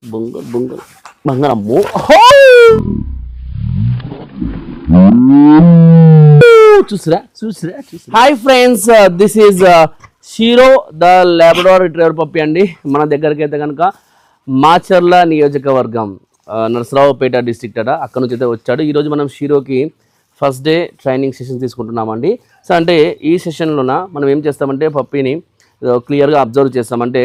బొంగ బొంగ బంగారమ్మో చూసిరా చూసిరా చూసిరా hi friends this is Shiro the Labrador retriever puppy అండి. మన దగ్గరికి అయితే కనుక మాచర్ల నియోజకవర్గం నరసరావుపేట డిస్ట్రిక్ట్ అట, అక్కడ నుంచి అయితే వచ్చాడు. ఈరోజు మనం షీరోకి ఫస్ట్ డే ట్రైనింగ్ సెషన్ తీసుకుంటున్నామండి. సో అంటే ఈ సెషన్లోన మనం ఏం చేస్తామంటే పప్పిని క్లియర్గా అబ్జర్వ్ చేస్తామంటే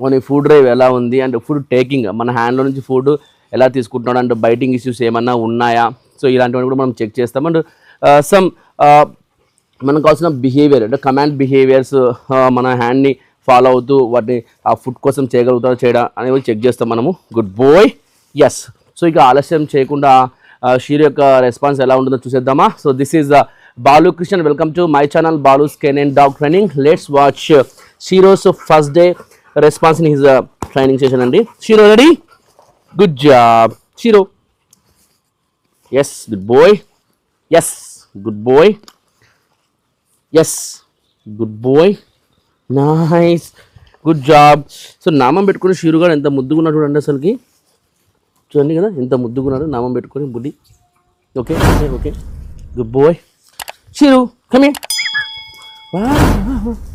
మన ఫుడ్ డ్రైవ్ ఎలా ఉంది అండ్ ఫుడ్ టేకింగ్, మన హ్యాండ్లో నుంచి ఫుడ్ ఎలా తీసుకుంటున్నాడు అండ్ బైటింగ్ ఇష్యూస్ ఏమన్నా ఉన్నాయా, సో ఇలాంటివన్నీ కూడా మనం చెక్ చేస్తాం. అండ్ సమ్ మనకు కావాల్సిన బిహేవియర్ అంటే కమాండ్ బిహేవియర్స్ మన హ్యాండ్ని ఫాలో అవుతూ వాటిని ఆ ఫుడ్ కోసం చేయగలుగుతారో చేయడం అనేవి చెక్ చేస్తాం మనము. Good boy, yes. సో ఇక ఆలస్యం చేయకుండా షీరో యొక్క రెస్పాన్స్ ఎలా ఉంటుందో చూసేద్దామా. So this is Balu Krishnan, welcome to my channel Balu's కెన్ dog training. Let's watch Shiro's first day response in his training session అండి. Shiro ready? Good job Shiro. Yes, good boy. Yes, good boy. Yes, good boy. Nice, good job. So నామం పెట్టుకుని shero గారు ఎంత ముద్దుగున్నాడు చూడండి, అసలుకి చూడండి కదా ఎంత ముద్దుగున్నాడు నామం పెట్టుకొని బుడ్డి. Okay okay okay, good boy. Shiro come here,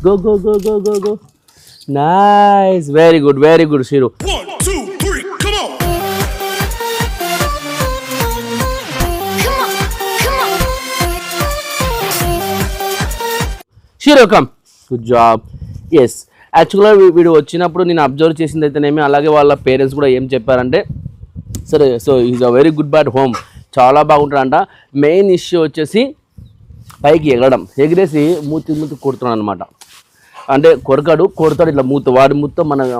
go go go go go go. Nice, very good Shiro. 1, 2, 3, come on. Shiro, come. Good job. Yes, యాక్చువల్గా వీడు వచ్చినప్పుడు నేను అబ్జర్వ్ చేసింది అయితేనేమి, అలాగే వాళ్ళ పేరెంట్స్ కూడా ఏం చెప్పారంటే సరే so is a very good bat home, చాలా బాగుంటాడంట. మెయిన్ ఇష్యూ వచ్చేసి పైకి ఎగరడం, ఎగిరేసి మూతి కొడుతున్నాడు అనమాట. అంటే కొడతాడు ఇట్లా వాడి మూత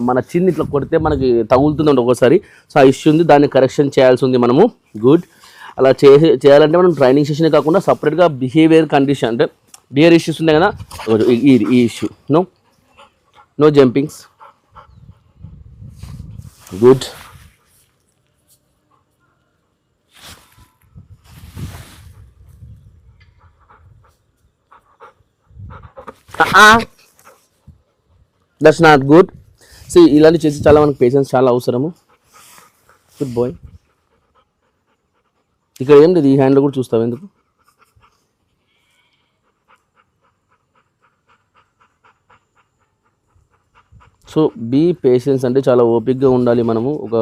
మన చిన్ని ఇట్లా కొడితే మనకి తగులుతుందండి ఒక్కోసారి. సో ఆ ఇష్యూ ఉంది, దాన్ని కరెక్షన్ చేయాల్సి ఉంది మనము. గుడ్. అలా చేయాలంటే మనం ట్రైనింగ్ సెషనే కాకుండా సపరేట్గా బిహేవియర్ కండిషన్ అంటే బిహేవియర్ ఇష్యూస్ ఉన్నాయి కదా, ఈ issue. No jumpings. Good. That's not good. So ఇలాంటి చేసి చాలా మనకు పేషెన్స్ చాలా అవసరము. Good boy. ఇక్కడ ఏం లేదు, ఈ హ్యాండ్లో కూడా చూస్తావు ఎందుకు? సో బీ పేషెన్స్ అంటే చాలా ఓపిక్గా ఉండాలి మనము ఒక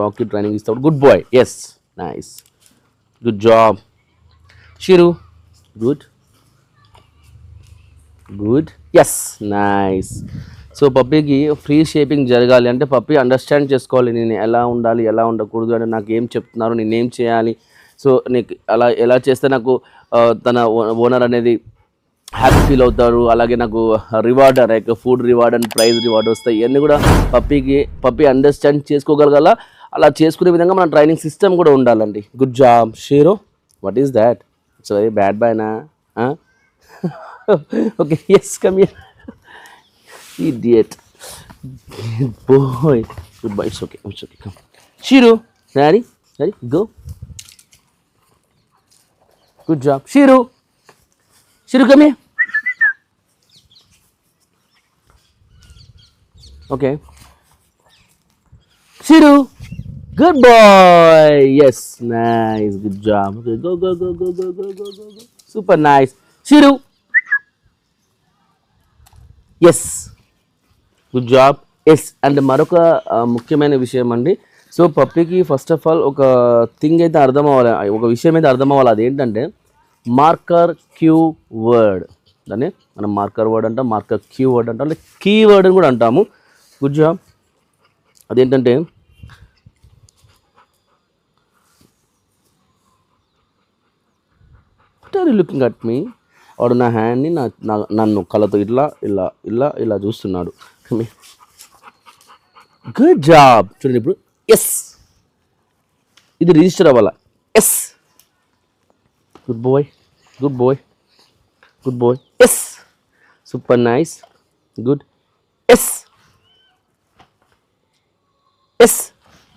డాగ్కి ట్రైనింగ్ ఇస్తాడు. Good boy. Yes, nice, good job Shiro. Good good, yes, nice. So పప్పీకి ఫ్రీ షేపింగ్ జరగాలి అంటే పప్పీ అండర్స్టాండ్ చేసుకోవాలి నేను ఎలా ఉండాలి ఎలా ఉండకూడదు అని, నాకు ఏం చెప్తున్నారు, నేనేం చేయాలి, సో నీకు అలా ఎలా చేస్తే నాకు తన ఓనర్ అనేది హ్యాపీ ఫీల్ అవుతారు, అలాగే నాకు reward like food reward and prize reward వస్తాయి. ఇవన్నీ కూడా పప్పీ అండర్స్టాండ్ చేసుకోగలగాల. అలా చేసుకునే విధంగా మన ట్రైనింగ్ సిస్టమ్ కూడా ఉండాలండి. Good job Shiro. What is that? It's very bad బాయ్నా? Okay, yes, come here. Idiot. Good boy. Goodbye. It's okay. Come. Shiro, ready? Go. Good job. Shiro, come here. Okay. Shiro, good boy. Yes, nice. Good job. Okay, go. Super nice. Shiro. Yes, good job. Yes. And మరొక ముఖ్యమైన విషయం అండి. So పప్పీకి first of all ఒక thing అయితే అర్థం అవ్వాలి, ఒక విషయం అయితే అర్థం అవ్వాలి. అదేంటంటే మార్కర్ క్యూ వర్డ్. దాన్ని మనం మార్కర్ వర్డ్ అంటాం, మార్కర్ క్యూ వర్డ్ అంటాం, అంటే కీ వర్డ్ అని కూడా అంటాము. Good job. అదేంటంటే what are you looking at me? వాడు నా హ్యాండ్ని నన్ను కళ్ళతో ఇలా చూస్తున్నాడు. Good job. చూడండి ఇప్పుడు ఎస్, ఇది రిజిస్టర్ అవ్వాలా. Yes, good boy. Yes, super nice. Good. Yes,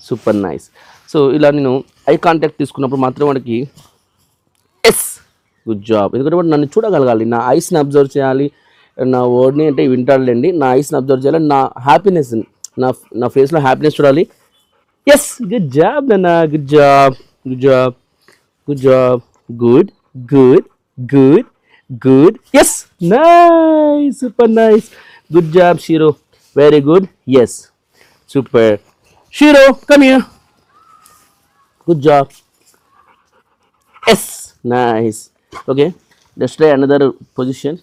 super nice. So ఇలా నేను ఐ కాంటాక్ట్ తీసుకున్నప్పుడు మాత్రం వాడికి ఎస్, గుడ్ జాబ్. ఎందుకంటే వాడు నన్ను చూడగలగాలి, నా ఐస్ని అబ్జర్వ్ చేయాలి, నా వర్డ్ని అంటే వింటాడులేండి, నా ఐస్ని అబ్జర్వ్ చేయాలి, నా హ్యాపీనెస్ని నా ఫేస్లో హ్యాపీనెస్ చూడాలి. ఎస్, గుడ్ జాబ్ నాన్న, good job, good job, good job, good good good good. Yes, nice, super nice, good job Shiro, very good. Yes, super. Shiro, come here, good job. Yes, nice. Okay, let's try another position.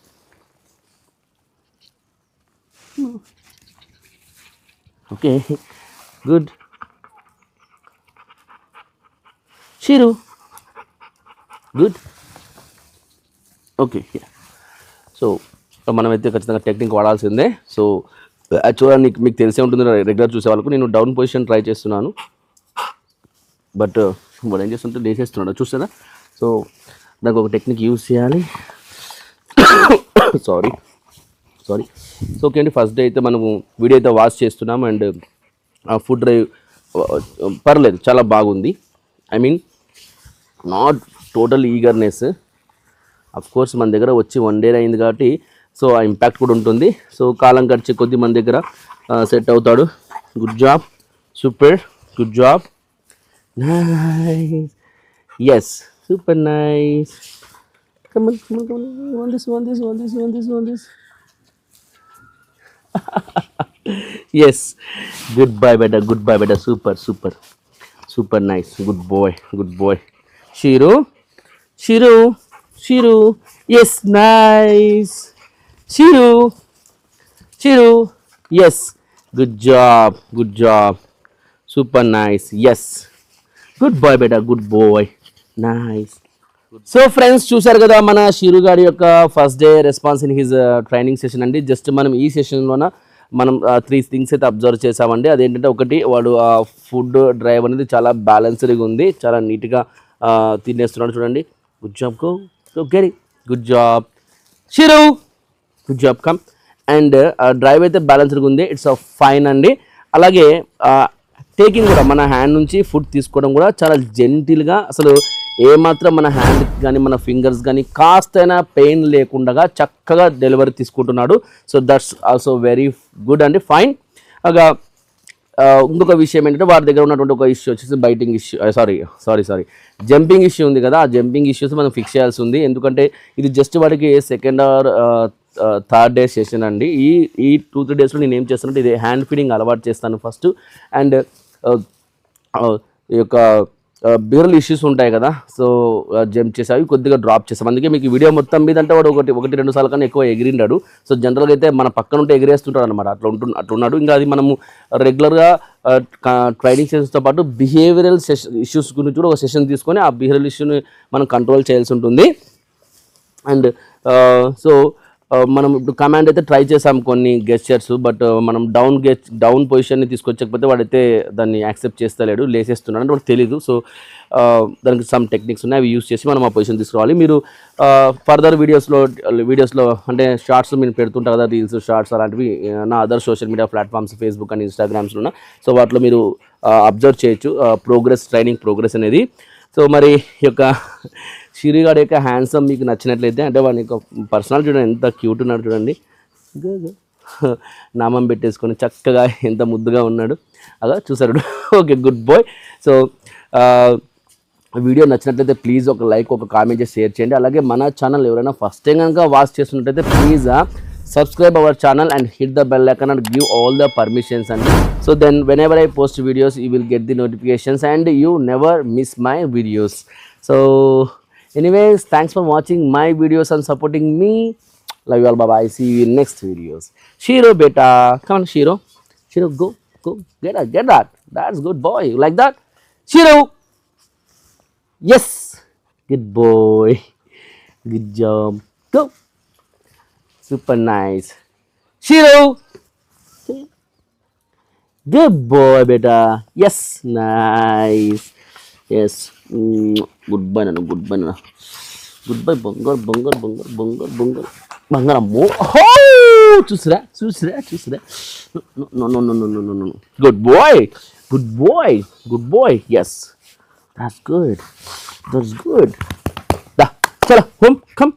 Okay, good. Shiru, good. Okay, yeah. So మనమైతే ఖచ్చితంగా technique వాడాల్సిందే. So యాక్చువల్గా మీకు తెలిసే ఉంటుంది, regular చూసే వాళ్ళకు నేను డౌన్ పొజిషన్ ట్రై చేస్తున్నాను, బట్ వాడు ఏం చేస్తుంటే లేచేస్తున్నాడు, చూస్తారా? సో దానికి ఒక టెక్నిక్ యూజ్ చేయాలి. సారీ. సో ఓకే అండి, ఫస్ట్ డే అయితే మనము వీడియో అయితే వాచ్ చేస్తున్నాం అండ్ ఫుడ్ డ్రైవ్ పర్లేదు, చాలా బాగుంది. I mean not total eagerness. Of course మన దగ్గర వచ్చి 1 day అయింది కాబట్టి సో ఆ ఇంపాక్ట్ కూడా ఉంటుంది. సో కాలం గడిచే కొద్ది మన దగ్గర సెట్ అవుతాడు. Good job, super, good job, nice, yes, super nice. Come on. One this. Yes. Goodbye, beta. Super nice. Good boy. Shiru. Yes, nice. Shiru. Yes. Good job. Super nice. Yes. Good boy, beta. Good boy. Nice. So friends, చూసారు కదా మన షీరు గారి యొక్క first day response in his training session అండి. Just మనం ఈ సెషన్లోన మనం 3 things అయితే అబ్జర్వ్ చేసామండి. అదేంటంటే, ఒకటి, వాడు ఫుడ్ డ్రైవ్ అనేది చాలా బ్యాలెన్స్డ్గా ఉంది, చాలా నీట్గా తినేస్తున్నాడు. చూడండి, గుడ్ జాబ్, గో గెరీ, good job Shiro, good job, come. And drive అయితే బ్యాలెన్స్డ్గా ఉంది, ఇట్స్ ఫైన్ అండి. అలాగే టేకింగ్ కూడా, మన హ్యాండ్ నుంచి ఫుడ్ తీసుకోవడం కూడా చాలా జెంటిల్గా, అసలు ఏమాత్రం మన హ్యాండ్ కానీ మన ఫింగర్స్ కానీ కాస్తైనా పెయిన్ లేకుండా చక్కగా డెలివరీ తీసుకుంటున్నాడు. So that's also very good అండి, ఫైన్. అగా ఇంకొక విషయం ఏంటంటే, వారి దగ్గర ఉన్నటువంటి ఒక ఇష్యూ వచ్చేసి biting issue, sorry jumping issue ఉంది కదా. ఆ జంపింగ్ ఇష్యూస్ మనం ఫిక్స్ చేయాల్సి ఉంది. ఎందుకంటే ఇది జస్ట్ వాడికి 2nd or 3rd day session అండి. ఈ 2-3 daysలో నేను ఏం చేస్తానంటే, ఇది హ్యాండ్ ఫీడింగ్ అలవాటు చేస్తాను ఫస్ట్. అండ్ ఈ యొక్క బిహేవియరల్ ఇష్యూస్ ఉంటాయి కదా, సో జంప్ చేసావి కొద్దిగా డ్రాప్ చేసాం. అందుకే మీకు వీడియో మొత్తం మీద అంటే వాడు 1-2 సార్లు కన్నా ఎక్కువ ఎగిరిండాడు. సో జనరల్గా అయితే మన పక్కన ఉంటే ఎగిరేస్తుంటాడు అనమాట, అట్లున్నాడు. ఇంకా అది మనము రెగ్యులర్గా ట్రైనింగ్ సెషన్స్తో పాటు బిహేవియరల్ ఇష్యూస్ గురించి కూడా ఒక సెషన్ తీసుకొని ఆ బిహేవియరల్ ఇష్యూని మనం కంట్రోల్ చేయాల్సి ఉంటుంది. అండ్ సో మనం ఇప్పుడు కమాండ్ అయితే ట్రై చేసాం కొన్ని గెస్చర్స్, బట్ మనం డౌన్ పొజిషన్ని తీసుకొచ్చకపోతే వాడైతే దాన్ని యాక్సెప్ట్ చేస్తలేడు, లేసేస్తున్నాడు అంటే వాడికి తెలీదు. సో దానికి సమ్ టెక్నిక్స్ ఉన్నాయి, అవి యూస్ చేసి మనం ఆ పొజిషన్ తీసుకోవాలి. మీరు ఫర్దర్ వీడియోస్లో అంటే షార్ట్స్ మీరు పెడుతుంటారు కదా, రీల్స్, షార్ట్స్ అలాంటివి నా other social media platforms, Facebook and ఇన్స్టాగ్రామ్స్లో ఉన్న. సో వాటిలో మీరు అబ్జర్వ్ చేయొచ్చు ట్రైనింగ్ ప్రోగ్రెస్ అనేది. సో మరి ఈ యొక్క షీరు గారి యొక్క హ్యాండ్సమ్ మీకు నచ్చినట్లయితే, అంటే వాడి యొక్క పర్సనాలిటీ చూడండి, ఎంత క్యూట్ ఉన్నాడు చూడండి, నామం పెట్టేసుకొని చక్కగా ఎంత ముద్దుగా ఉన్నాడు, అలా చూసారు. Okay, good boy. So video నచ్చినట్లయితే ప్లీజ్ ఒక లైక్, ఒక కామెంట్ చేసి షేర్ చేయండి. అలాగే మన ఛానల్ ఎవరైనా ఫస్ట్ టైం కనుక వాచ్ చేస్తున్నట్టయితే please subscribe our channel and hit the bell icon and give all the permissions, and so then whenever I post videos you will get the notifications and you never miss my videos. So anyways, thanks for watching my videos and supporting me. Love you all, bye bye, see you in next videos. Shiro beta, come on Shiro, go get that, that's good boy, you like that Shiro? Yes, good boy, good job, go. Super nice. Shiro! Good boy, beta. Yes, nice. Yes. Goodbye, Nana. Goodbye, bongar. Bangarammo. Oh! Chusra. No. Good boy. Yes. That's good. Da. Chala, home. Come.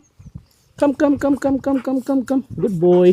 Good boy.